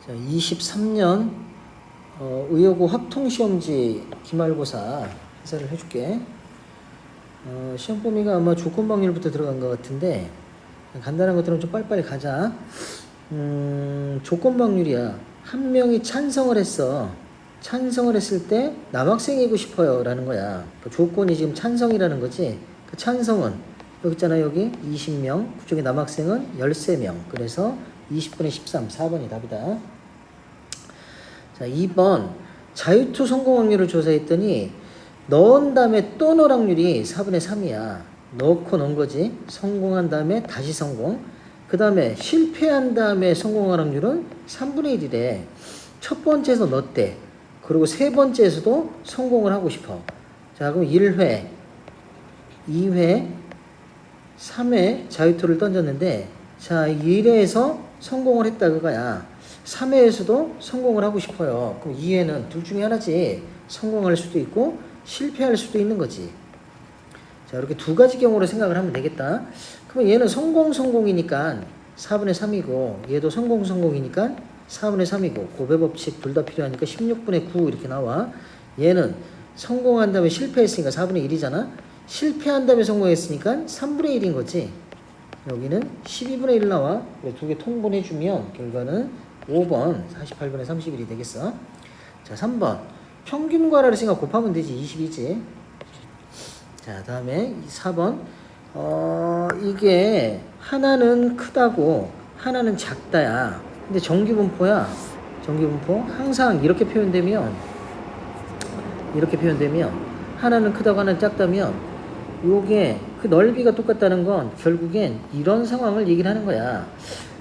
자, 23년 의여고 확통시험지 기말고사 해설을 해줄게. 시험 범위가 아마 조건방률부터 들어간 것 같은데 간단한 것들은 좀 빨리빨리 가자. 조건방률이야. 한 명이 찬성을 했어. 찬성을 했을 때 남학생이고 싶어요 라는 거야. 그 조건이 지금 찬성이라는 거지. 그 찬성은 여기 있잖아. 여기 20명, 그쪽에 남학생은 13명. 그래서 20분의 13, 4번이 답이다. 자, 2번 자유투 성공 확률을 조사했더니 넣은 다음에 또 넣을 확률이 4분의 3이야. 넣고 넣은 거지. 성공한 다음에 다시 성공. 그 다음에 실패한 다음에 성공할 확률은 3분의 1이래. 첫 번째에서 넣었대. 그리고 세 번째에서도 성공을 하고 싶어. 자, 그럼 1회, 2회, 3회 자유투를 던졌는데, 자, 1회에서 성공을 했다 그거야. 3회에서도 성공을 하고 싶어요. 그럼 2회는 둘 중에 하나지. 성공할 수도 있고 실패할 수도 있는 거지. 자, 이렇게 두 가지 경우로 생각을 하면 되겠다. 그럼 얘는 성공이니까 4분의 3이고 얘도 성공이니까 4분의 3이고 고배 법칙 둘 다 필요하니까 16분의 9 이렇게 나와. 얘는 성공한 다음에 실패했으니까 4분의 1이잖아. 실패한 다음에 성공했으니까 3분의 1인 거지. 여기는 12분의 1 나와. 두 개 통분해주면 결과는 5번 48분의 31이 되겠어. 자, 3번 평균과라를 생각 곱하면 되지. 20이지. 자, 다음에 4번 이게 하나는 크다고 하나는 작다야. 근데 정규분포야. 정규분포 항상 이렇게 표현되면 하나는 크다고 하나는 작다면 요게 그 넓이가 똑같다는 건 결국엔 이런 상황을 얘기를 하는 거야.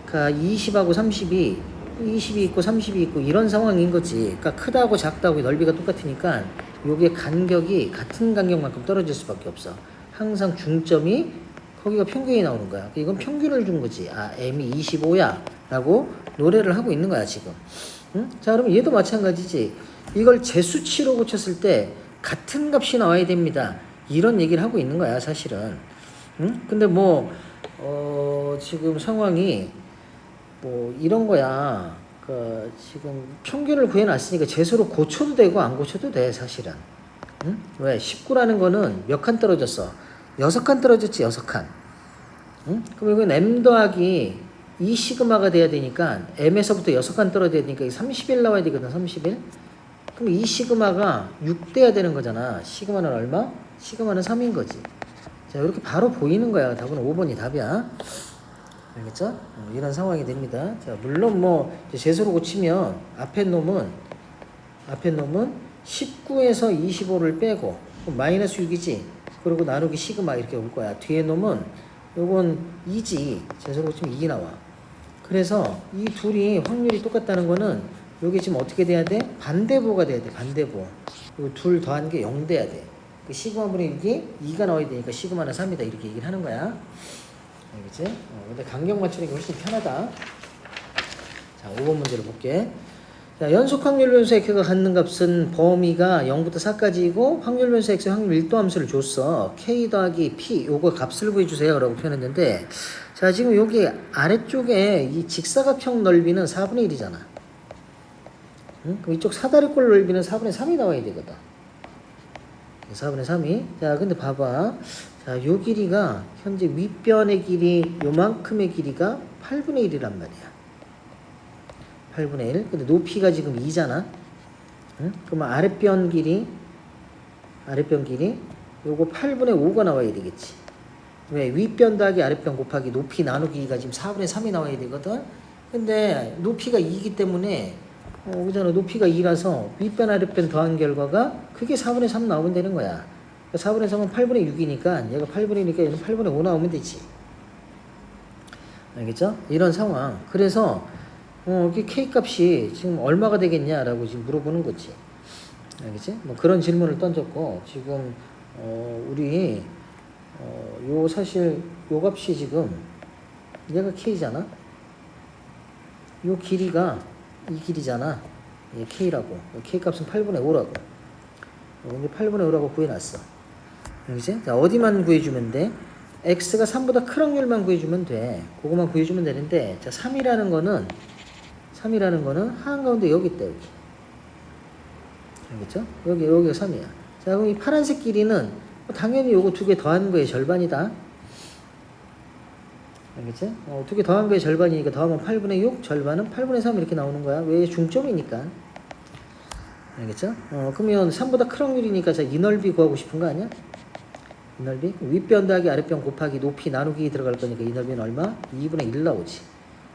그러니까 20하고 30이 20이 있고 30이 있고 이런 상황인 거지. 그러니까 크다고 작다고 넓이가 똑같으니까 요게 간격이 같은 간격만큼 떨어질 수밖에 없어. 항상 중점이 거기가 평균이 나오는 거야. 이건 평균을 준 거지. 아, m이 25야 라고 노래를 하고 있는 거야 지금. 응? 자, 그럼 얘도 마찬가지지. 이걸 재수치로 고쳤을 때 같은 값이 나와야 됩니다. 이런 얘기를 하고 있는 거야 사실은. 응? 근데 지금 상황이 이런 거야. 지금 평균을 구해놨으니까 재수로 고쳐도 되고 안 고쳐도 돼 사실은. 응? 왜? 19라는 거는 몇 칸 떨어졌어? 6칸 떨어졌지. 6칸. 응? 그럼 이건 m 더하기 2 시그마가 돼야 되니까 m에서부터 6칸 떨어져야 되니까 31 나와야 되거든. 31. 그럼 2 시그마가 6 돼야 되는 거잖아. 시그마는 얼마? 시그마는 3인 거지. 자, 이렇게 바로 보이는 거야. 답은 5번이 답이야. 알겠죠? 이런 상황이 됩니다. 자, 물론 재수로 고치면 앞에 놈은 19에서 25를 빼고 마이너스 6이지. 그리고 나누기 시그마 이렇게 올 거야. 뒤에 놈은 요건 2지. 재수로 고치면 2 나와. 그래서 이 둘이 확률이 똑같다는 거는 요게 지금 어떻게 돼야 돼? 반대보가 돼야 돼. 반대보. 요 둘 더한 게 0 돼야 돼. 그 시그마 분의 6이 2가 나와야 되니까 시그마는 3이다. 이렇게 얘기를 하는 거야. 알겠지? 근데 간격 맞추는 게 훨씬 편하다. 자, 5번 문제를 볼게. 자, 연속 확률 변수 x가 갖는 값은 범위가 0부터 4까지이고 확률 변수 x의 확률 1도 함수를 줬어. k 더하기 p 요거 값을 구해주세요 라고 표현했는데, 자, 지금 여기 아래쪽에 이 직사각형 넓이는 4분의 1이잖아. 응? 그럼 이쪽 사다리꼴 넓이는 4분의 3이 나와야 되거든. 4분의 3이. 자, 근데 봐봐. 자, 요 길이가 현재 윗변의 길이 요만큼의 길이가 8분의 1이란 말이야. 8분의 1. 근데 높이가 지금 2잖아. 응? 그러면 아랫변 길이 요거 8분의 5가 나와야 되겠지. 왜? 윗변 더하기 아랫변 곱하기 높이 나누기가 지금 4분의 3이 나와야 되거든. 근데 높이가 2이기 때문에 여기서는 높이가 2라서 윗변 아랫변 더한 결과가 그게 4분의 3 나오면 되는 거야. 4분의 3은 8분의 6이니까 얘가 8분의 1이니까 얘는 8분의 5 나오면 되지. 알겠죠? 이런 상황. 그래서 이게 K값이 지금 얼마가 되겠냐라고 지금 물어보는 거지. 알겠지? 그런 질문을 던졌고 지금 우리 사실 요 값이 지금 얘가 K잖아. 요 길이가 이 길이잖아. 얘 K라고. K값은 8분의 5라고. 이제 8분의 5라고 구해놨어. 알겠지? 자, 어디만 구해주면 돼? X가 3보다 큰 확률만 구해주면 돼. 그거만 구해주면 되는데, 자, 3이라는 거는 3이라는 거는 한가운데 여기 있다, 여기. 알겠죠? 여기가 3이야. 자, 그럼 이 파란색 길이는 당연히 요거 두 개 더한 거의 절반이다. 알겠지? 두 개 더한 거의 절반이니까 더하면 8분의 6, 절반은 8분의 3 이렇게 나오는 거야. 왜? 중점이니까. 알겠죠? 그러면 3보다 큰 확률이니까 자, 이 넓이 구하고 싶은 거 아니야? 이 넓이? 윗변 더하기 아랫변 곱하기 높이 나누기 들어갈 거니까 이 넓이는 얼마? 2분의 1 나오지.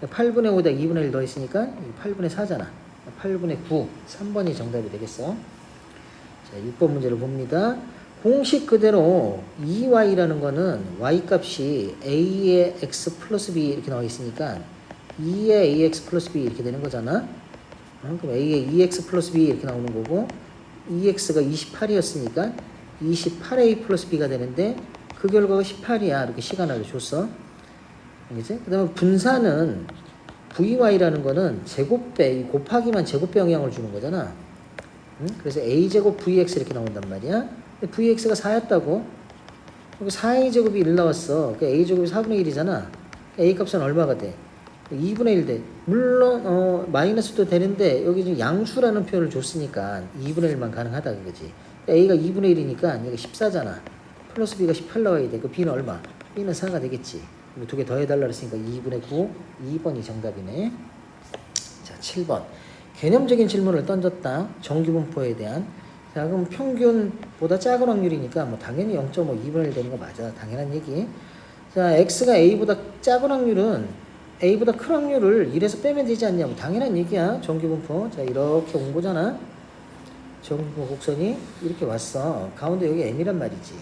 8분의 5에다 2분의 1 더했으니까 8분의 4잖아. 8분의 9, 3번이 정답이 되겠어. 자, 6번 문제를 봅니다. 공식 그대로 2y라는 거는 y 값이 a의 x 플러스 b 이렇게 나와 있으니까 2의 ax 플러스 b 이렇게 되는 거잖아. 그럼 a의 2x 플러스 b 이렇게 나오는 거고 2x가 28이었으니까 28a 플러스 b가 되는데 그 결과가 18이야. 이렇게 시간을 줬어. 알겠지? 그 다음에 분사는 vy라는 거는 제곱배, 곱하기만 제곱배 영향을 주는 거잖아. 응? 그래서 a제곱 vx 이렇게 나온단 말이야. 근데 vx가 4였다고. 4a 제곱이 1 나왔어. 그러니까 a 제곱이 4분의 1이잖아. a 값은 얼마가 돼? 2분의 1 돼. 물론 마이너스도 되는데 여기 지금 양수라는 표현을 줬으니까 2분의 1만 가능하다 그거지. a가 2분의 1이니까 얘가 14잖아. 플러스 b가 18 나와야 돼. 그 b는 얼마? b는 4가 되겠지. 두 개 더해달라 그랬으니까 2분의 9, 2번이 정답이네. 자, 7번. 개념적인 질문을 던졌다. 정규분포에 대한. 자, 그럼 평균보다 작은 확률이니까 뭐 당연히 0.5, 2분의 1 되는 거 맞아. 당연한 얘기. 자, x가 a보다 작은 확률은 a보다 큰 확률을 1에서 빼면 되지 않냐. 뭐 당연한 얘기야. 정규분포. 자, 이렇게 온 거잖아. 정규분포 곡선이 이렇게 왔어. 가운데 여기 m이란 말이지.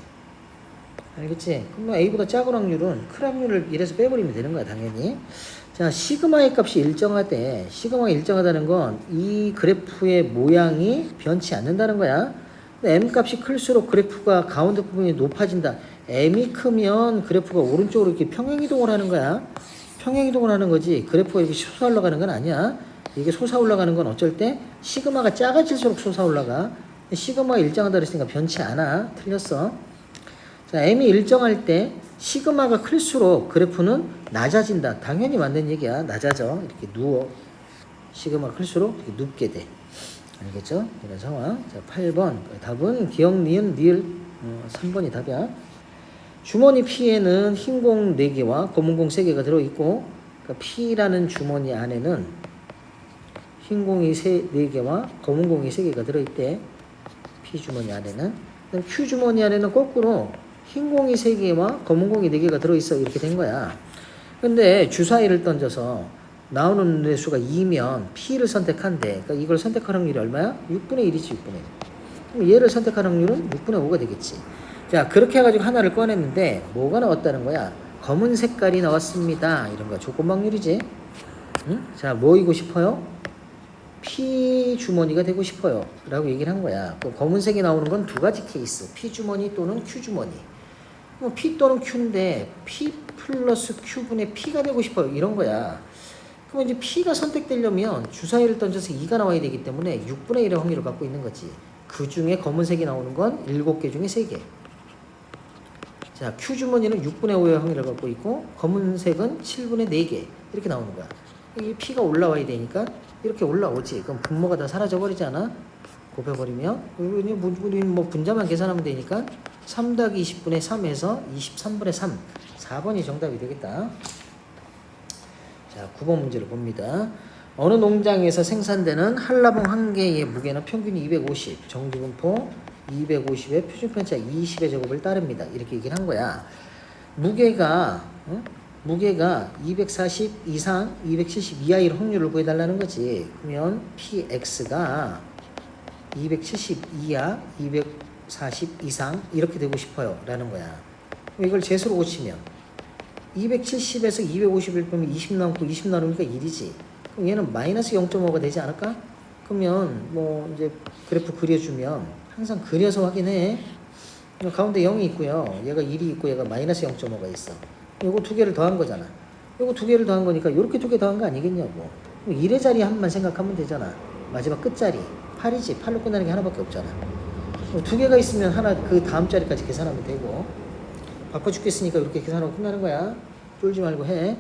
알겠지? 그럼 a보다 작은 확률은 큰 확률을 1에서 빼버리면 되는 거야, 당연히. 자, 시그마의 값이 일정하대. 시그마가 일정하다는 건 이 그래프의 모양이 변치 않는다는 거야. 근데 m 값이 클수록 그래프가 가운데 부분이 높아진다. m이 크면 그래프가 오른쪽으로 이렇게 평행이동을 하는 거야. 평행이동을 하는 거지. 그래프가 이렇게 솟아 올라가는 건 아니야. 이게 솟아 올라가는 건 어쩔 때 시그마가 작아질수록 솟아 올라가. 시그마가 일정하다 그랬으니까 변치 않아. 틀렸어. 자, m이 일정할 때 시그마가 클수록 그래프는 낮아진다. 당연히 맞는 얘기야. 낮아져. 이렇게 누워. 시그마가 클수록 이렇게 눕게 돼. 알겠죠? 이런 상황. 자, 8번. 답은 기억, 니은, 리을 3번이 답이야. 주머니 P에는 흰 공 4개와 검은 공 3개가 들어있고, 그러니까 P라는 주머니 안에는 흰 공이 4개와 검은 공이 3개가 들어있대. P 주머니 안에는. 그다음 Q 주머니 안에는 거꾸로 흰 공이 3개와 검은 공이 4개가 들어있어. 이렇게 된 거야. 근데 주사위를 던져서 나오는 개수가 2면 P를 선택한대. 그러니까 이걸 선택할 확률이 얼마야? 6분의 1이지, 6분의 1. 그럼 얘를 선택할 확률은 6분의 5가 되겠지. 자, 그렇게 해가지고 하나를 꺼냈는데 뭐가 나왔다는 거야? 검은 색깔이 나왔습니다. 이런 거야. 조건 확률이지. 응? 자, 뭐이고 싶어요? P 주머니가 되고 싶어요. 라고 얘기를 한 거야. 그 검은색이 나오는 건 두 가지 케이스. P 주머니 또는 Q 주머니. 뭐 P 또는 Q인데 P 플러스 Q분의 P가 되고 싶어요. 이런 거야. 그럼 이제 P가 선택되려면 주사위를 던져서 2가 나와야 되기 때문에 6분의 1의 확률을 갖고 있는 거지. 그 중에 검은색이 나오는 건 7개 중에 3개. 자, Q 주머니는 6분의 5의 확률을 갖고 있고 검은색은 7분의 4개. 이렇게 나오는 거야. 이 P가 올라와야 되니까 이렇게 올라오지. 그럼 분모가 다 사라져 버리지 않아? 곱해버리면 우리 뭐 분자만 계산하면 되니까 3 더하기 20분의 3에서 23분의 3. 4번이 정답이 되겠다. 자, 9번 문제를 봅니다. 어느 농장에서 생산되는 한라봉 한 개의 무게는 평균이 250, 정규분포 250에 표준편차 20의 제곱을 따릅니다. 이렇게 얘기를 한 거야. 무게가 240 이상 270 이하일 확률을 구해달라는 거지. 그러면 px가 270 이하 240 이상 이렇게 되고 싶어요 라는 거야. 이걸 제수로 고치면 270에서 250을 빼면 20 남고 20 나누니까 1이지. 그럼 얘는 마이너스 0.5가 되지 않을까? 그러면 뭐 이제 그래프 그려주면 항상 그려서 확인해. 가운데 0이 있고요. 얘가 1이 있고 얘가 마이너스 0.5가 있어. 요거 두 개를 더한 거잖아. 요거 두 개를 더한 거니까 요렇게 두 개 더한 거 아니겠냐고. 1의 자리 한번 생각하면 되잖아. 마지막 끝자리 8이지. 8로 끝나는 게 하나밖에 없잖아. 두 개가 있으면 하나 그 다음 자리까지 계산하면 되고. 바빠 죽겠으니까 이렇게 계산하고 끝나는 거야. 쫄지 말고 해.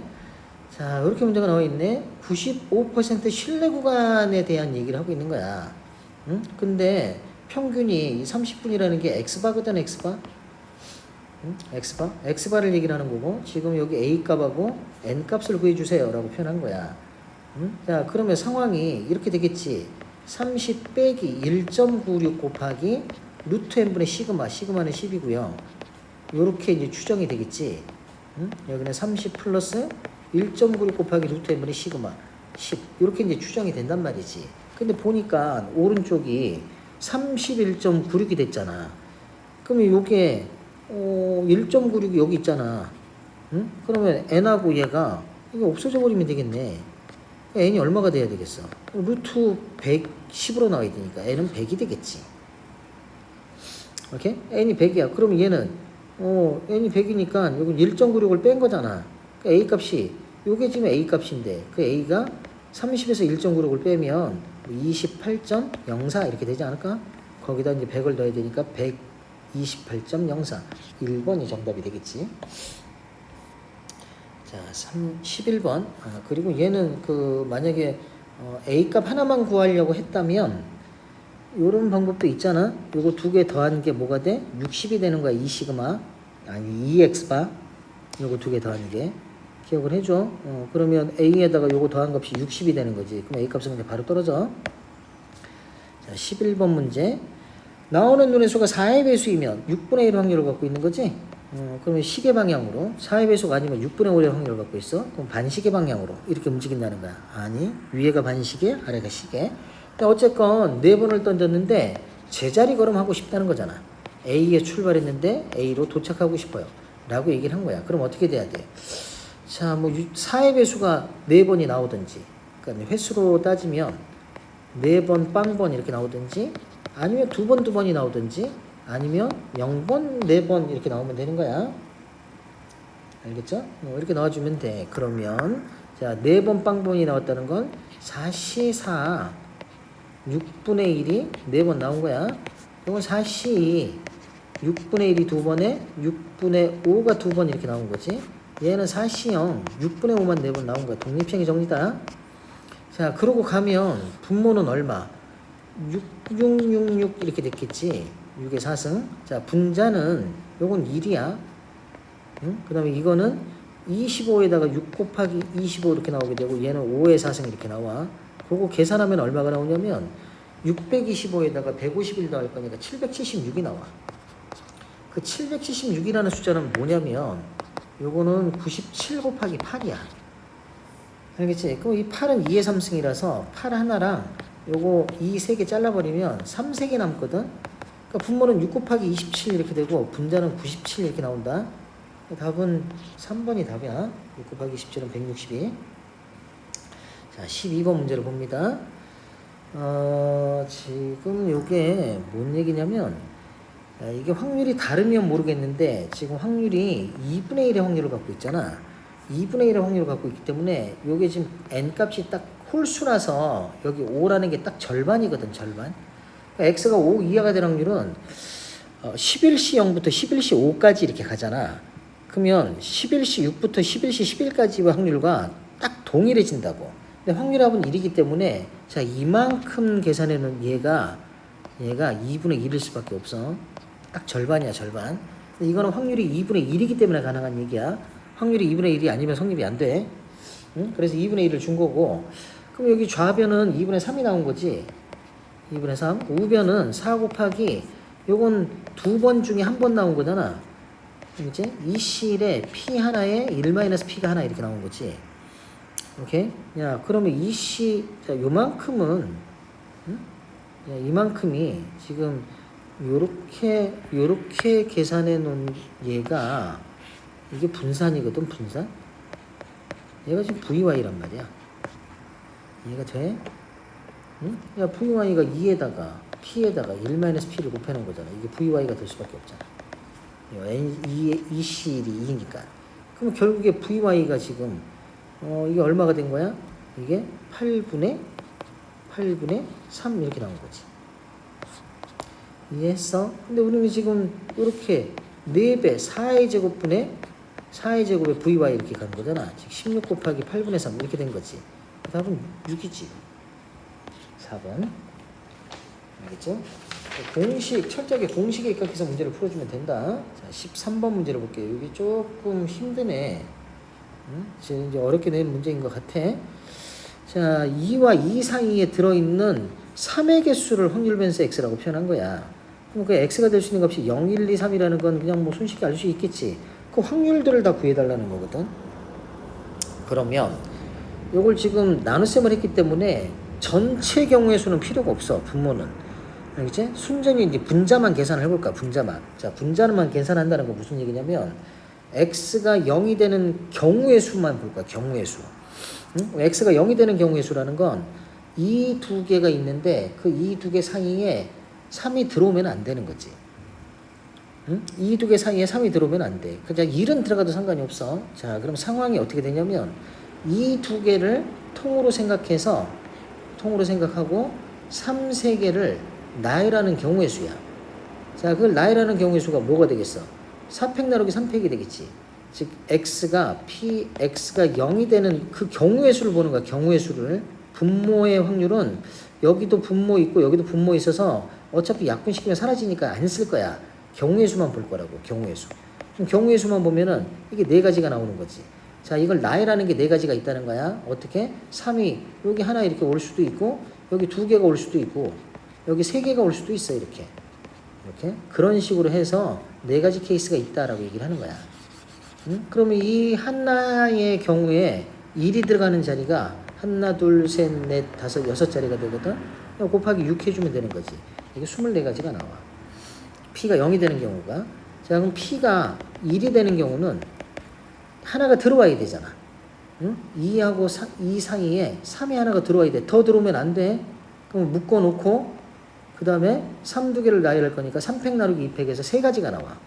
자, 이렇게 문제가 나와 있네. 95% 신뢰 구간에 대한 얘기를 하고 있는 거야. 응? 근데 평균이 30분이라는 게 X바거든, X바. 응? X바? X바를 얘기를 하는 거고, 지금 여기 A 값하고 N 값을 구해주세요. 라고 표현한 거야. 응? 자, 그러면 상황이 이렇게 되겠지. 30 빼기 1.96 곱하기 루트 n분의 시그마, 시그마는 10이고요. 요렇게 이제 추정이 되겠지. 응? 여기는 30 플러스 1.96 곱하기 루트 n분의 시그마 10 이렇게 이제 추정이 된단 말이지. 근데 보니까 오른쪽이 31.96이 됐잖아. 그러면 요게 1.96이 여기 있잖아. 응? 그러면 n하고 얘가 이게 없어져 버리면 되겠네. n이 얼마가 돼야 되겠어? 루트 110으로 나와야 되니까 n은 100이 되겠지. 오케이? n이 100이야. 그럼 얘는 n이 100이니까 여기 1.96을 뺀 거잖아. 그러니까 a 값이 요게 지금 a 값인데 그 a가 30에서 1.96을 빼면 28.04 이렇게 되지 않을까? 거기다 이제 100을 넣어야 되니까 128.04 1번이 정답이 되겠지. 자, 11번. 그리고 얘는 그 만약에 a 값 하나만 구하려고 했다면 요런 방법도 있잖아. 요거 두 개 더한 게 뭐가 돼? 60이 되는 거야. 2 시그마. 아니 2x바. 요거 두 개 더한 게. 기억을 해줘. 그러면 a에다가 요거 더한 값이 60이 되는 거지. 그럼 a 값은 그냥 바로 떨어져. 자, 11번 문제. 나오는 눈의 수가 4의 배수이면 6분의 1 확률을 갖고 있는 거지. 그러면 시계 방향으로 4의 배수가 아니면 6분의 5의 확률을 갖고 있어. 그럼 반시계 방향으로 이렇게 움직인다는 거야. 아니, 위에가 반시계, 아래가 시계. 근데 어쨌건 4번을 던졌는데 제자리 걸음하고 싶다는 거잖아. A에 출발했는데 A로 도착하고 싶어요. 라고 얘기를 한 거야. 그럼 어떻게 돼야 돼? 자, 뭐 4의 배수가 4번이 나오든지, 그러니까 횟수로 따지면 4번, 빵번 이렇게 나오든지, 아니면 2번, 2번이 나오든지, 아니면 0번, 4번 이렇게 나오면 되는 거야. 알겠죠? 이렇게 나와주면 돼. 그러면 자, 4번, 빵번이 나왔다는 건 4시 4, 6분의 1이 4번 나온 거야. 이건 4시 6분의 1이 2번에 6분의 5가 2번 이렇게 나온 거지. 얘는 4시형 6분의 5만 4번 나온 거야. 독립형의 정리다. 자, 그러고 가면 분모는 얼마? 6666 이렇게 됐겠지. 6의 4승. 자, 분자는 요건 1이야. 응? 그 다음에 이거는 25에다가 6 곱하기 25 이렇게 나오게 되고 얘는 5의 4승 이렇게 나와. 그거 계산하면 얼마가 나오냐면 625에다가 151 더할 거니까 776이 나와. 그 776이라는 숫자는 뭐냐면 요거는 97 곱하기 8이야. 알겠지? 그럼 이 8은 2의 3승이라서 8 하나랑 요거 2 3개 잘라버리면 3 3개 남거든? 그러니까 분모는 6 곱하기 27 이렇게 되고 분자는 97 이렇게 나온다. 답은 3번이 답이야. 6 곱하기 27은 162. 자, 12번 문제를 봅니다. 지금 요게 뭔 얘기냐면 이게 확률이 다르면 모르겠는데 지금 확률이 2분의 1의 확률을 갖고 있잖아. 2분의 1의 확률을 갖고 있기 때문에 요게 지금 n값이 딱 홀수라서 여기 5라는 게 딱 절반이거든. 절반. 그러니까 x가 5 이하가 될 확률은 11시 0부터 11시 5까지 이렇게 가잖아. 그러면 11시 6부터 11시 10일까지의 확률과 딱 동일해진다고. 근데 확률합은 1이기 때문에 자, 이만큼 계산해놓은 얘가 2분의 1일 수밖에 없어. 딱 절반이야, 절반. 근데 이거는 확률이 2분의 1이기 때문에 가능한 얘기야. 확률이 2분의 1이 아니면 성립이 안 돼. 응? 그래서 2분의 1을 준 거고. 그럼 여기 좌변은 2분의 3이 나온 거지. 2분의 3. 우변은 4 곱하기 요건 2번 중에 한 번 나온 거잖아. 이제 이 실에 p 하나에 1-p가 하나 이렇게 나온 거지. 오케이? 야, 그러면 이 시, 자, 요만큼은, 응? 야, 이만큼이 지금 요렇게 계산해 놓은 얘가 이게 분산이거든, 분산. 얘가 지금 VY란 말이야. 이해가 돼? 응? 야, VY가 2에다가 P에다가 1-P를 곱해 놓은 거잖아. 이게 VY가 될 수밖에 없잖아. 이 실이 2니까. 그럼 결국에 VY가 지금 이게 얼마가 된 거야? 이게 8분의 3 이렇게 나온 거지. 이해했어? 근데 우리는 지금 이렇게 4배 4의 제곱분의 4의 제곱에 VY 이렇게 가는 거잖아. 즉 16 곱하기 8분의 3 이렇게 된 거지. 답은 6이지. 4번. 알겠죠? 공식, 철저하게 공식에 입각해서 문제를 풀어주면 된다. 자, 13번 문제를 볼게요. 여기 조금 힘드네. 이제 어렵게 낸 문제인 것 같아. 자, 2와 2 사이에 들어있는 3의 개수를 확률 변수 x라고 표현한 거야. 그럼 그 x가 될 수 있는 값이 0, 1, 2, 3이라는 건 그냥 뭐 손쉽게 알 수 있겠지. 그 확률들을 다 구해달라는 거거든. 그러면 요걸 지금 나눗셈을 했기 때문에 전체 경우의 수는 필요가 없어. 분모는. 알겠지? 순전히 이제 분자만 계산을 해볼까. 분자만. 자, 분자만 계산한다는 건 무슨 얘기냐면 x가 0이 되는 경우의 수만 볼 거야. 경우의 수. x가 0이 되는 경우의 수라는 건 이 두 개가 있는데 그 이 두 개 사이에 3이 들어오면 안 되는 거지. 이 두 개 사이에 3이 들어오면 안 돼. 그냥 1은 들어가도 상관이 없어. 자, 그럼 상황이 어떻게 되냐면 이 두 개를 통으로 생각하고 3, 3개를 나열하는 경우의 수야. 자, 그걸 나열하는 경우의 수가 뭐가 되겠어? 4팩 나누기 3팩이 되겠지. 즉 x가 0이 되는 그 경우의 수를 보는 거야. 경우의 수를. 분모의 확률은 여기도 분모 있고 여기도 분모 있어서 어차피 약분시키면 사라지니까 안 쓸 거야. 경우의 수만 볼 거라고. 경우의 수. 그럼 경우의 수만 보면은 이게 네 가지가 나오는 거지. 자, 이걸 나열하는 게 네 가지가 있다는 거야. 어떻게? 3이 여기 하나 이렇게 올 수도 있고 여기 두 개가 올 수도 있고 여기 세 개가 올 수도 있어. 이렇게 그런 식으로 해서 네 가지 케이스가 있다라고 얘기를 하는 거야. 그러면 이 하나의 경우에 1이 들어가는 자리가 하나, 둘, 셋, 넷, 다섯, 여섯 자리가 되거든. 곱하기 6 해주면 되는 거지. 이게 24가지가 나와. P가 0이 되는 경우가. 자, 그럼 P가 1이 되는 경우는 하나가 들어와야 되잖아. 2하고 2 사이에 3이 하나가 들어와야 돼. 더 들어오면 안 돼. 그럼 묶어놓고 그 다음에 3 두 개를 나열할 거니까 3팩 나누기 2팩에서 3가지가 나와.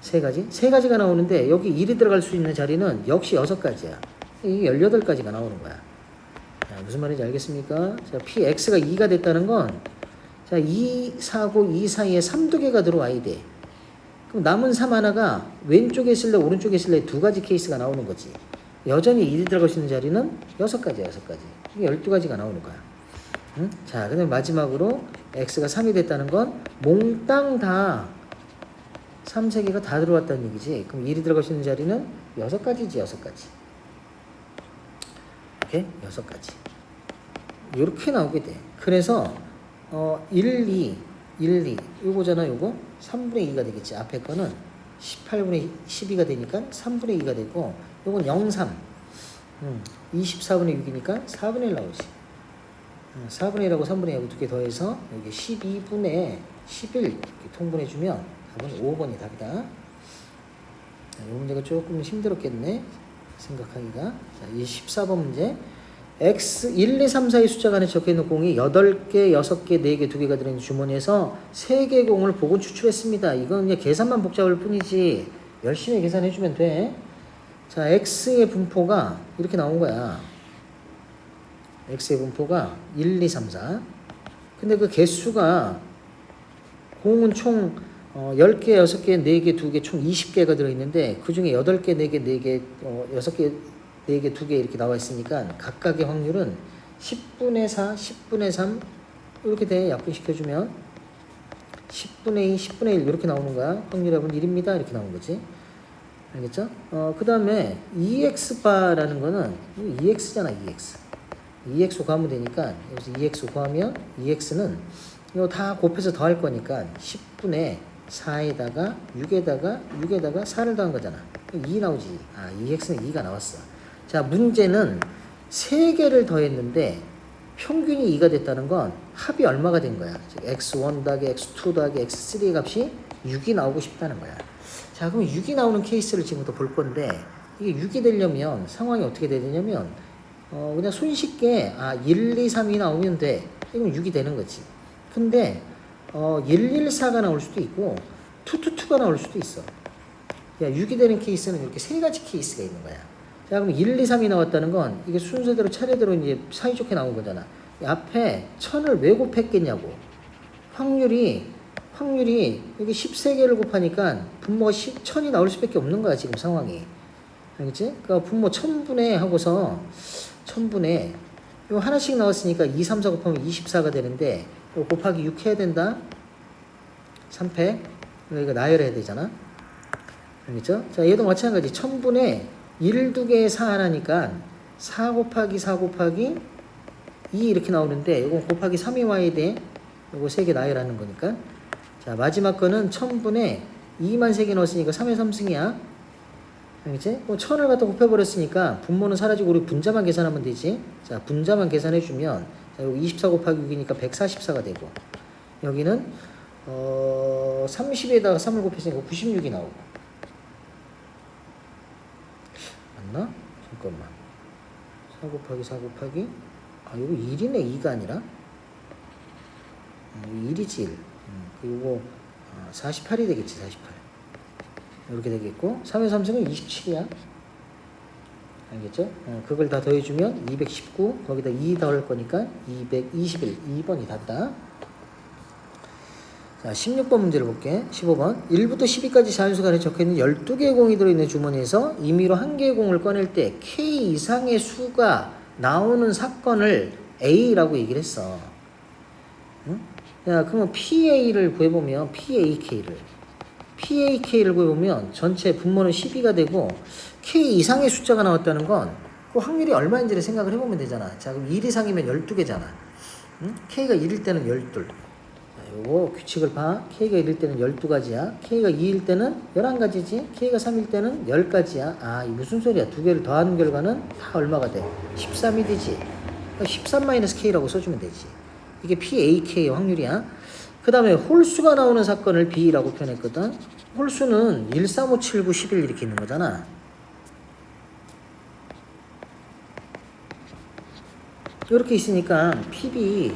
3가지? 3가지가 나오는데 여기 1이 들어갈 수 있는 자리는 역시 6가지야. 이게 18가지가 나오는 거야. 자, 무슨 말인지 알겠습니까? 자, px가 2가 됐다는 건 자, 2, 4고 2 사이에 3 두 개가 들어와야 돼. 그럼 남은 3 하나가 왼쪽에 있을래 오른쪽에 있을래 두 가지 케이스가 나오는 거지. 여전히 1이 들어갈 수 있는 자리는 6가지야. 6가지. 이게 12가지가 나오는 거야. 자, 그 다음에 마지막으로 x가 3이 됐다는 건 몽땅 다 3, 3개가 다 들어왔다는 얘기지. 그럼 1이 들어갈 수 있는 자리는 6가지지. 6가지. 이렇게 6가지. 이렇게 나오게 돼. 그래서 1, 2 요거잖아. 요거 3분의 2가 되겠지. 앞에 거는 18분의 12가 되니까 3분의 2가 되고 요건 0, 3 24분의 6이니까 4분의 1 나오지. 4분의 1하고 3분의 1하고 두 개 더해서 여기 12분의 11 이렇게 통분해주면 답은 5번이 답이다. 자, 이 문제가 조금 힘들었겠네. 생각하기가. 자, 이 14번 문제. x 1, 2, 3, 4의 숫자가 안에 적혀있는 공이 8개, 6개, 4개, 2개가 들어있는 주머니에서 3개 공을 보고 추출했습니다. 이건 그냥 계산만 복잡할 뿐이지 열심히 계산해주면 돼. 자, x의 분포가 이렇게 나온 거야. x의 분포가 1, 2, 3, 4. 근데 그 개수가 공은 총 10개, 6개, 4개, 2개, 총 20개가 들어있는데 그 중에 8개, 4개, 4개, 6개, 4개, 2개 이렇게 나와 있으니까 각각의 확률은 10분의 4, 10분의 3 이렇게 돼. 약분시켜주면 10분의 2, 10분의 1 이렇게 나오는 거야. 확률합은 1입니다. 이렇게 나오는 거지. 알겠죠? 그 다음에 EX바라는 거는 2X잖아. 2X 구하면 되니까 여기서 2X 구하면 EX는 이거 다 곱해서 더할 거니까 10분의 4에다가 6에다가 4를 더한 거잖아. 2 나오지. 2x는 2가 나왔어. 자, 문제는 3개를 더했는데 평균이 2가 됐다는 건 합이 얼마가 된 거야. 즉 x1 더하기 x2 더하기 x3의 값이 6이 나오고 싶다는 거야. 자, 그럼 6이 나오는 케이스를 지금부터 볼 건데 이게 6이 되려면 상황이 어떻게 되냐면 그냥 손쉽게 1, 2, 3이 나오면 돼. 이건 6이 되는 거지. 근데 114가 나올 수도 있고 222가 나올 수도 있어. 야, 6이 되는 케이스는 이렇게 세 가지 케이스가 있는 거야. 자, 그럼 1, 2, 3이 나왔다는 건 이게 순서대로 차례대로 이제 사이좋게 나온 거잖아. 앞에 1000을 왜 곱했겠냐고. 확률이 여기 13개를 곱하니까 분모가 1000이 나올 수밖에 없는 거야, 지금 상황이. 알겠지? 그러니까 분모 1000분의 하고서 1000분의 요 하나씩 나왔으니까 2, 3, 4 곱하면 24가 되는데 요 곱하기 6 해야 된다. 3패. 이거 나열해야 되잖아. 알겠죠? 자, 얘도 마찬가지. 1000분의 1, 2개의 4 하나니까 4 곱하기 4 곱하기 2 이렇게 나오는데 이거 곱하기 3이 와야 돼. 요거 3개 나열하는 거니까. 자, 마지막 거는 1000분의 2만 3개 넣었으니까 3의 3승이야. 알겠지? 1000을 갖다 곱해버렸으니까 분모는 사라지고 우리 분자만 계산하면 되지. 자, 분자만 계산해주면 자, 여기 24 곱하기 6이니까 144가 되고 여기는 30에다가 3을 곱했으니까 96이 나오고 맞나? 잠깐만 4 곱하기 4 곱하기 이거 1이네 2가 아니라 1이지 1 그리고 48이 되겠지 48 이렇게 되겠고 3의 3승은 27이야 알겠죠? 그걸 다 더해주면 219 거기다 2 더할 거니까 221 2번이 닿다. 자 16번 문제를 볼게. 15번 1부터 12까지 자연수가 안에 적혀있는 12개의 공이 들어있는 주머니에서 임의로 1개의 공을 꺼낼 때 K 이상의 수가 나오는 사건을 A라고 얘기를 했어. 응? 야 그러면 PA를 구해보면 PAK를 구해보면 전체 분모는 12가 되고 K 이상의 숫자가 나왔다는 건 그 확률이 얼마인지를 생각을 해보면 되잖아. 자 그럼 1 이상이면 12개잖아. 응? K가 1일 때는 12. 요거 규칙을 봐. K가 1일 때는 12가지야. K가 2일 때는 11가지지. K가 3일 때는 10가지야. 이 무슨 소리야. 두 개를 더한 결과는 다 얼마가 돼? 13이 되지. 13-K라고 써주면 되지. 이게 PAK의 확률이야. 그 다음에 홀수가 나오는 사건을 B라고 표현했거든. 홀수는 1, 3, 5, 7, 9, 11 이렇게 있는 거잖아. 이렇게 있으니까 PB는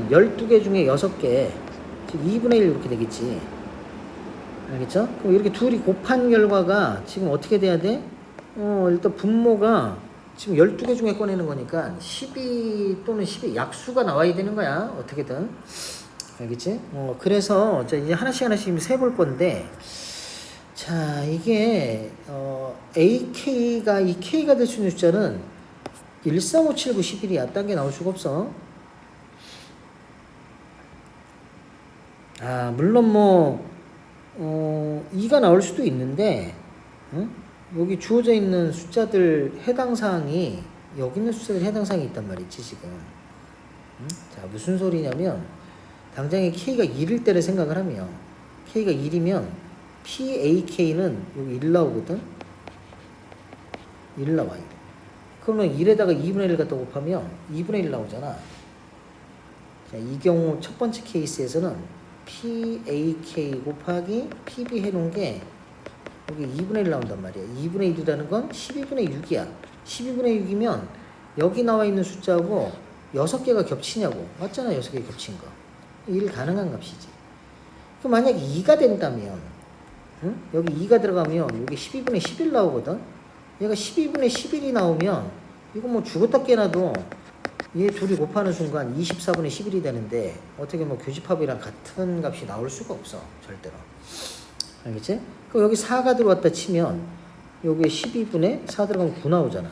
12개 중에 6개, 즉 2분의 1 이렇게 되겠지. 알겠죠? 그럼 이렇게 둘이 곱한 결과가 지금 어떻게 돼야 돼? 일단 분모가 지금 12개 중에 꺼내는 거니까 12 또는 10의 약수가 나와야 되는 거야. 어떻게든. 알겠지? 그래서 이제 하나씩 세볼 건데, 자, 이게, AK가, 이 K가 될 수 있는 숫자는 1, 3, 5, 7, 9, 11이야. 딴 게 나올 수가 없어. 물론 2가 나올 수도 있는데, 응? 여기 주어져 있는 숫자들 해당사항이, 여기 있는 숫자들 해당사항이 있단 말이지, 지금. 응? 자, 무슨 소리냐면, 당장에 K가 1일 때를 생각을 하면, K가 1이면, PAK는 여기 1 나오거든? 1 나와, 1. 그러면 1에다가 2분의 1 갖다 곱하면 2분의 1 나오잖아. 자, 이 경우 첫 번째 케이스에서는 PAK 곱하기 PB 해놓은 게 여기 2분의 1 나온단 말이야. 2분의 1이라는 건 12분의 6이야. 12분의 6이면 여기 나와 있는 숫자하고 6개가 겹치냐고. 맞잖아, 6개 겹친 거. 1 가능한 값이지. 그럼 만약에 2가 된다면, 응? 여기 2가 들어가면 여기 12분의 11 나오거든? 얘가 12분의 11이 나오면 이거 죽었다 깨나도 얘 둘이 곱하는 순간 24분의 11이 되는데 어떻게 교집합이랑 같은 값이 나올 수가 없어. 절대로. 알겠지? 그럼 여기 4가 들어왔다 치면 여기에 12분의 4 들어가면 9 나오잖아.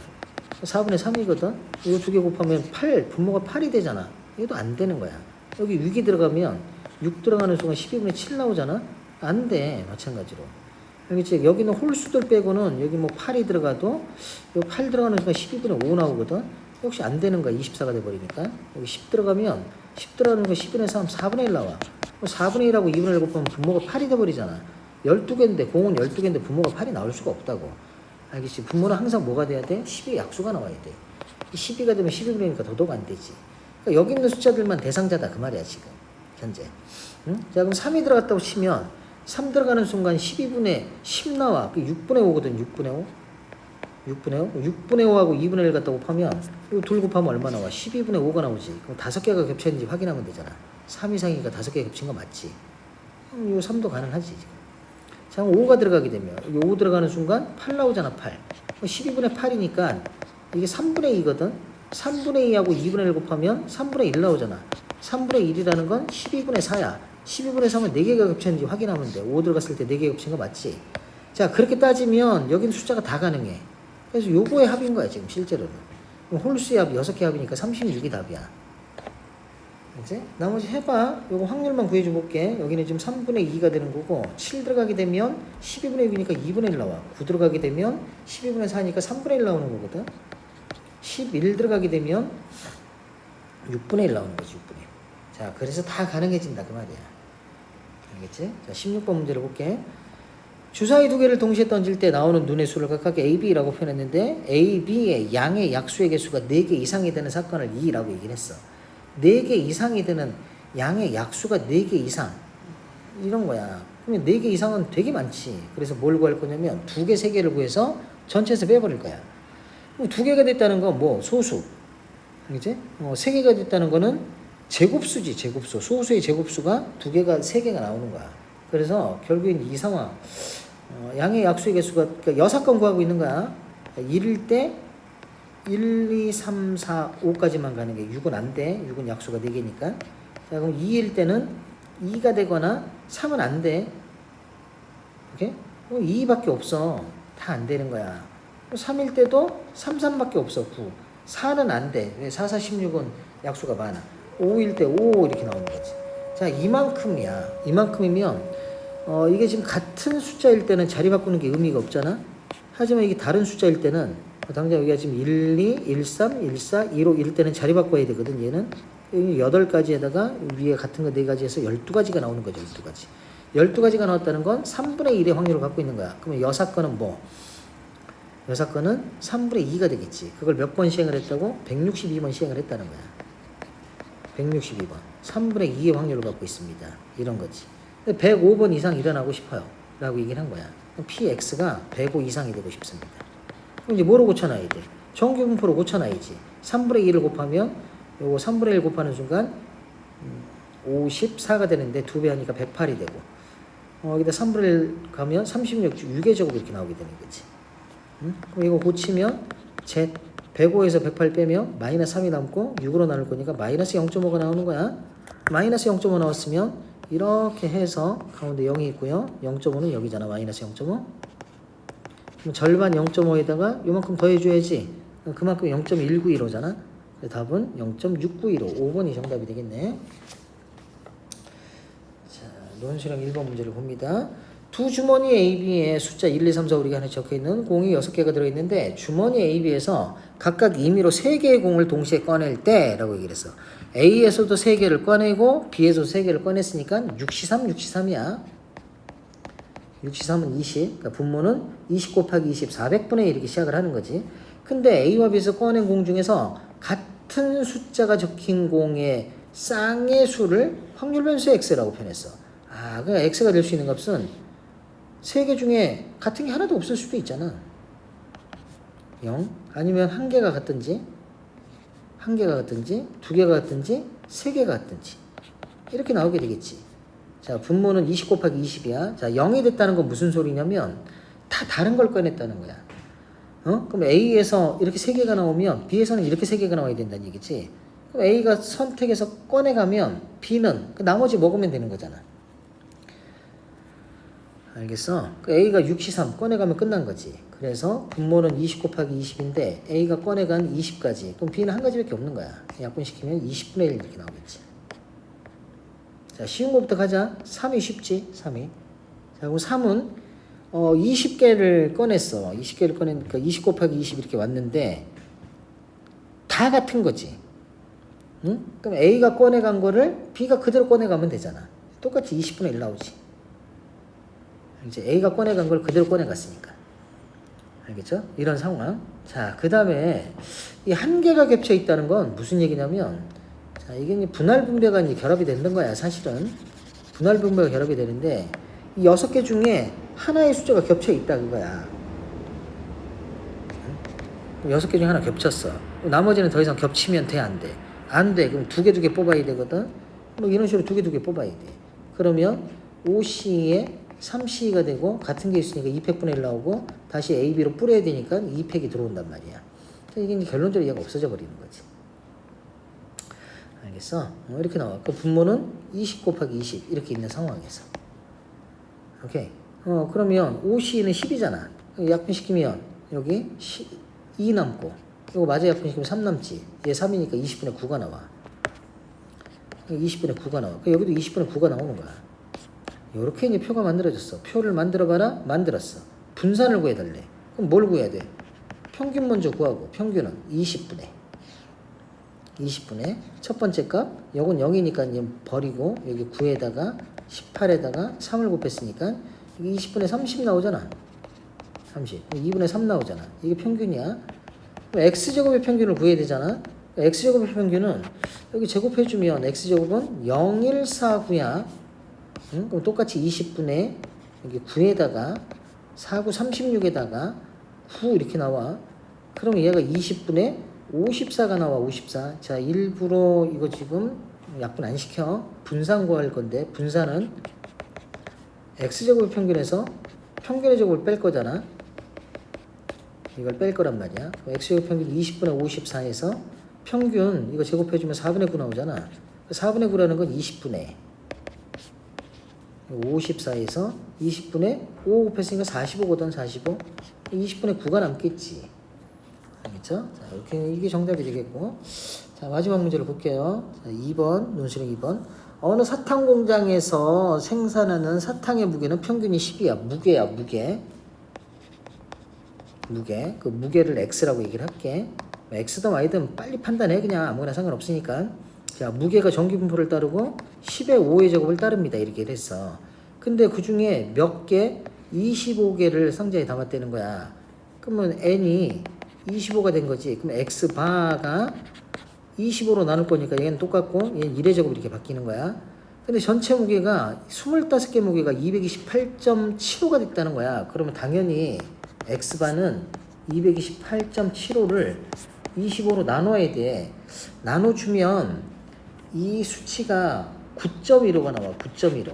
4분의 3이거든? 이거 두 개 곱하면 8, 분모가 8이 되잖아. 이것도 안 되는 거야. 여기 6이 들어가면 6 들어가는 순간 12분의 7 나오잖아? 안 돼. 마찬가지로. 알겠지? 여기는 홀수들 빼고는 여기 8이 들어가도 여기 8 들어가는 순간 12분의 5 나오거든? 역시 안 되는 거야. 24가 돼버리니까. 여기 10 들어가면 10 들어가는 거 10분의 3, 4분의 1 나와. 4분의 1하고 2분의 1 곱하면 분모가 8이 돼버리잖아. 12개인데, 공은 12개인데 분모가 8이 나올 수가 없다고. 알겠지? 분모는 항상 뭐가 돼야 돼? 10의 약수가 나와야 돼. 12가 되면 12분이니까 더더욱 안 되지. 그러니까 여기 있는 숫자들만 대상자다. 그 말이야, 지금. 현재. 응? 자, 그럼 3이 들어갔다고 치면 3 들어가는 순간 12분의 10 나와. 6분의 5거든, 6분의 5. 6분의 5하고 2분의 1 갖다 곱하면, 이거 둘 곱하면 얼마 나와? 12분의 5가 나오지. 그럼 5개가 겹쳐있는지 확인하면 되잖아. 3 이상이니까 5개 겹친 거 맞지? 그럼 이 3도 가능하지, 지금. 자, 5가 들어가게 되면, 여기 5 들어가는 순간 8 나오잖아, 8. 12분의 8이니까 이게 3분의 2거든? 3분의 2하고 2분의 1 곱하면 3분의 1 나오잖아. 3분의 1이라는 건 12분의 4야. 12분의 3은 4개가 겹쳤는지 확인하면 돼. 5 들어갔을 때 4개 겹친 거 맞지? 자, 그렇게 따지면 여기는 숫자가 다 가능해. 그래서 요거의 합인 거야, 지금 실제로는. 그럼 홀수의 합이 6개 합이니까 36이 답이야. 이제 나머지 해봐. 요거 확률만 구해줘 볼게. 여기는 지금 3분의 2가 되는 거고, 7 들어가게 되면 12분의 6이니까 2분의 1 나와. 9 들어가게 되면 12분의 4니까 3분의 1 나오는 거거든. 11 들어가게 되면 6분의 1 나오는 거지, 6분의 1. 자, 그래서 다 가능해진다, 그 말이야. 알겠지? 자, 16번 문제를 볼게. 주사위 두 개를 동시에 던질 때 나오는 눈의 수를 각각 A, B라고 표현했는데 A, B의 양의 약수의 개수가 4개 이상이 되는 사건을 2라고 얘기를 했어. 4개 이상이 되는 양의 약수가 4개 이상 이런 거야. 그러면 4개 이상은 되게 많지. 그래서 뭘 구할 거냐면 2개, 3개를 구해서 전체에서 빼버릴 거야. 2개가 됐다는 건 뭐 소수. 그치? 3개가 됐다는 거는 제곱수지, 제곱수. 소수의 제곱수가 2개가 3개가 나오는 거야. 그래서 결국엔 이 상황 양의 약수의 개수가 그러니까 6건 구하고 있는 거야. 1일 때 1, 2, 3, 4, 5까지만 가는 게 6은 안 돼. 6은 약수가 4개니까. 자, 그럼 2일 때는 2가 되거나 3은 안 돼. 오케이? 2밖에 없어. 다 안 되는 거야. 3일 때도 3, 3밖에 없어. 9. 4는 안 돼. 왜? 4, 4, 16은 약수가 많아. 5일 때 5 이렇게 나오는 거지. 자, 이만큼이야. 이만큼이면 이게 지금 같은 숫자일 때는 자리 바꾸는 게 의미가 없잖아. 하지만 이게 다른 숫자일 때는 당장 여기가 지금 1, 2, 1, 3, 1, 4, 1, 5 이럴 때는 자리 바꿔야 되거든. 얘는 8가지에다가 위에 같은 거 4가지 해서 12가지가 나오는 거죠. 12가지. 12가지가 나왔다는 건 3분의 1의 확률을 갖고 있는 거야. 그러면 여사건은 뭐? 여사건은 3분의 2가 되겠지. 그걸 몇 번 시행을 했다고? 162번 시행을 했다는 거야. 162번. 3분의 2의 확률을 갖고 있습니다. 이런 거지. 105번 이상 일어나고 싶어요. 라고 얘기를 한 거야. PX가 105 이상이 되고 싶습니다. 그럼 이제 뭐로 고쳐놔야 돼? 정규분포로 고쳐놔야지. 3분의 2를 곱하면 요거 3분의 1 곱하는 순간 54가 되는데 2배 하니까 108이 되고 여기다 3분의 1 가면 36, 6의 제곱 이렇게 나오게 되는 거지. 그럼 이거 고치면 Z 105에서 108 빼면 마이너스 3이 남고 6으로 나눌 거니까 마이너스 0.5가 나오는 거야. 마이너스 0.5 나왔으면 이렇게 해서 가운데 0이 있고요. 0.5는 여기잖아. 마이너스 0.5. 그럼 절반 0.5에다가 요만큼 더해줘야지. 그만큼 0.191호잖아. 답은 0.6915. 5번이 정답이 되겠네. 자, 논술형 1번 문제를 봅니다. 두 주머니 AB에 숫자 1, 2, 3, 4, 5, 6이 하나 적혀있는 공이 6개가 들어있는데 주머니 AB에서 각각 임의로 3개의 공을 동시에 꺼낼 때 라고 얘기를 했어. A에서도 3개를 꺼내고 B에서도 3개를 꺼냈으니까 6C3, 6C3이야. 6C3은 20. 그러니까 분모는 20 곱하기 20, 400분의 1 이렇게 시작을 하는 거지. 근데 A와 B에서 꺼낸 공 중에서 같은 숫자가 적힌 공의 쌍의 수를 확률 변수 X라고 표현했어. 그러니까 X가 될 수 있는 값은 3개 중에 같은 게 하나도 없을 수도 있잖아. 0 아니면 1개가 같든지 1개가 같든지 2개가 같든지 3개가 같든지 이렇게 나오게 되겠지. 자, 분모는 20 곱하기 20이야. 자, 0이 됐다는 건 무슨 소리냐면 다 다른 걸 꺼냈다는 거야. 그럼 A에서 이렇게 3개가 나오면 B에서는 이렇게 3개가 나와야 된다는 얘기지. 그럼 A가 선택해서 꺼내가면 B는 그 나머지 먹으면 되는 거잖아. 알겠어? A가 6C3 꺼내가면 끝난 거지. 그래서 분모는 20 곱하기 20인데 A가 꺼내간 20까지. 그럼 B는 한 가지밖에 없는 거야. 약분시키면 20분의 1 이렇게 나오겠지. 자, 쉬운 것부터 가자. 3이 쉽지. 3이. 자, 그럼 3은 20개를 꺼냈어. 20개를 꺼내니까 20 곱하기 20 이렇게 왔는데 다 같은 거지. 응? 그럼 A가 꺼내간 거를 B가 그대로 꺼내가면 되잖아. 똑같이 20분의 1 나오지. 이제 A가 꺼내간 걸 그대로 꺼내갔으니까. 알겠죠? 이런 상황. 자, 그 다음에 이 한 개가 겹쳐 있다는 건 무슨 얘기냐면, 자, 이게 분할 분배가 이제 결합이 되는 거야, 사실은. 분할 분배가 결합이 되는데, 이 6개 중에 하나의 숫자가 겹쳐 있다, 그거야. 6개 중에 하나 겹쳤어. 나머지는 더 이상 겹치면 돼, 안 돼? 안 돼. 그럼 2개 뽑아야 되거든? 뭐 이런 식으로 2개 뽑아야 돼. 그러면 5C에 3C가 되고 같은 게 있으니까 2팩분의 1 나오고 다시 AB로 뿌려야 되니까 2팩이 들어온단 말이야. 이게 이제 결론적으로 얘가 없어져 버리는 거지. 알겠어? 이렇게 나와. 그 분모는 20 곱하기 20 이렇게 있는 상황에서. 오케이. 그러면 5C는 10이잖아. 약분시키면 여기 2 남고 이거 마저 약분시키면 3 남지. 얘 3이니까 20분의 9가 나와. 20분의 9가 나와. 여기도 20분의 9가 나오는 거야. 이렇게 이제 표가 만들어졌어. 표를 만들어봐라. 만들었어. 분산을 구해달래. 그럼 뭘 구해야 돼? 평균 먼저 구하고 평균은 20분의 첫 번째 값 요건 0이니까 이제 버리고 여기 9에다가 18에다가 3을 곱했으니까 이게 20분의 30 나오잖아. 30. 2분의 3 나오잖아. 이게 평균이야. 그럼 x제곱의 평균을 구해야 되잖아. x제곱의 평균은 여기 제곱해주면 x제곱은 0,149야. 응? 그럼 똑같이 20분의 여기 9에다가 49, 36에다가 9 이렇게 나와. 그럼 얘가 20분의 54가 나와. 54. 자, 일부러 이거 지금 약분 안 시켜. 분산 구할 건데 분산은 x제곱의 평균에서 평균의 제곱을 뺄 거잖아. 이걸 뺄 거란 말이야. x제곱 평균 20분의 54에서 평균 이거 제곱해주면 4분의 9 나오잖아. 4분의 9라는 건 20분의 54에서 20분의 5 곱했으니까 45거든. 45. 20분의 9가 남겠지. 알겠죠? 자, 이렇게 이게 정답이 되겠고. 자, 마지막 문제를 볼게요. 자, 2번 논술형 2번. 어느 사탕 공장에서 생산하는 사탕의 무게는 평균이 10이야. 무게야, 무게. 그 무게를 x라고 얘기를 할게. x든 y든 빨리 판단해. 그냥 아무거나 상관없으니까. 자, 무게가 전기분포를 따르고 10의 5의 제곱을 따릅니다. 이렇게 했어. 근데 그 중에 몇 개? 25개를 상자에 담았다는 거야. 그러면 n이 25가 된 거지. 그럼 x바가 25로 나눌 거니까 얘는 똑같고 얘는 1의 제곱 이렇게 바뀌는 거야. 근데 전체 무게가 25개 무게가 228.75가 됐다는 거야. 그러면 당연히 x바는 228.75를 25로 나눠야 돼. 나눠주면 이 수치가 9.15가 나와. 9.15.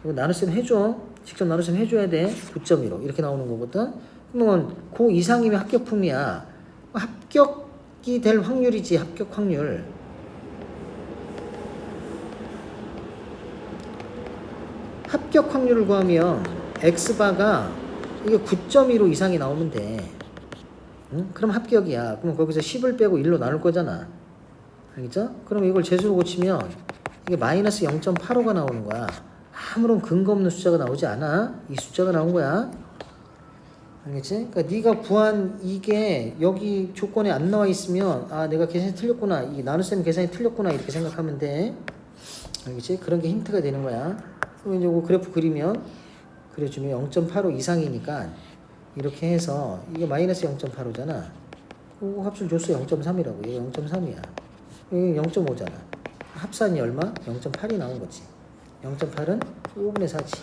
이거 나눗셈 해줘. 직접 나눗셈 해줘야 돼. 9.15 이렇게 나오는 거거든. 그러면 그 이상이면 합격품이야. 합격이 될 확률이지. 합격 확률. 합격 확률을 구하면 x바가 이게 9.15 이상이 나오면 돼. 응? 그럼 합격이야. 그럼 거기서 10을 빼고 1로 나눌 거잖아. 알겠죠? 그럼 이걸 제수로 고치면 이게 마이너스 0.85가 나오는 거야. 아무런 근거 없는 숫자가 나오지 않아. 이 숫자가 나온 거야. 알겠지? 그러니까 네가 구한 이게 여기 조건에 안 나와 있으면 아 내가 계산이 틀렸구나. 이 나눗셈 계산이 틀렸구나. 이렇게 생각하면 돼. 알겠지? 그런 게 힌트가 되는 거야. 그럼 이제 이거 그래프 그리면 그려주면 0.85 이상이니까 이렇게 해서 이게 마이너스 0.85잖아. 그 합sul 줬어 0.3이라고. 이게 0.3이야. 여기 0.5잖아. 합산이 얼마? 0.8이 나온 거지. 0.8은 5분의 4지.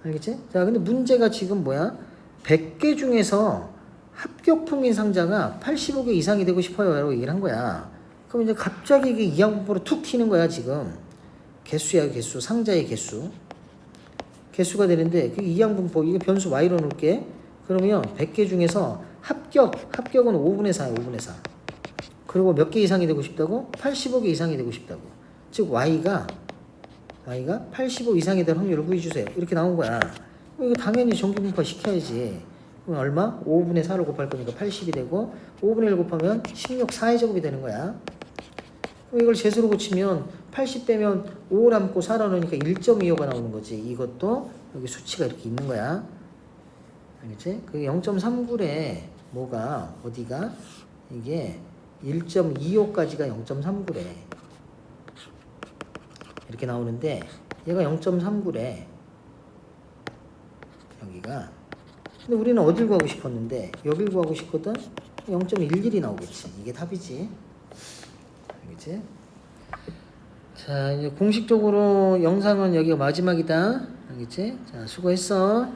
알겠지? 자, 근데 문제가 지금 뭐야? 100개 중에서 합격품인 상자가 85개 이상이 되고 싶어요. 라고 얘기를 한 거야. 그럼 이제 갑자기 이게 이항분포로 툭 튀는 거야, 지금. 개수야, 개수. 상자의 개수. 개수가 되는데, 그 이항분포, 이게 변수 y로 놓을게. 그러면 100개 중에서 합격은 5분의 4야, 5분의 4. 그리고 몇 개 이상이 되고 싶다고? 85개 이상이 되고 싶다고. 즉, y가 85 이상이 될 확률을 구해주세요. 이렇게 나온 거야. 이거 당연히 정기분포 시켜야지. 그럼 얼마? 5분의 4를 곱할 거니까 80이 되고 5분의 1 곱하면 16, 4의 제곱이 되는 거야. 그럼 이걸 제수로 고치면 80 빼면 5 남고 4 나누니까 1.25가 나오는 거지. 이것도 여기 수치가 이렇게 있는 거야. 알겠지? 그게 0.39래. 뭐가 어디가? 이게 1.25까지가 0.39래. 이렇게 나오는데 얘가 0.39래. 여기가. 근데 우리는 어딜 구하고 싶었는데 여길 구하고 싶거든. 0.11이 나오겠지. 이게 답이지. 알겠지? 자, 이제 공식적으로 영상은 여기가 마지막이다. 알겠지? 자, 수고했어.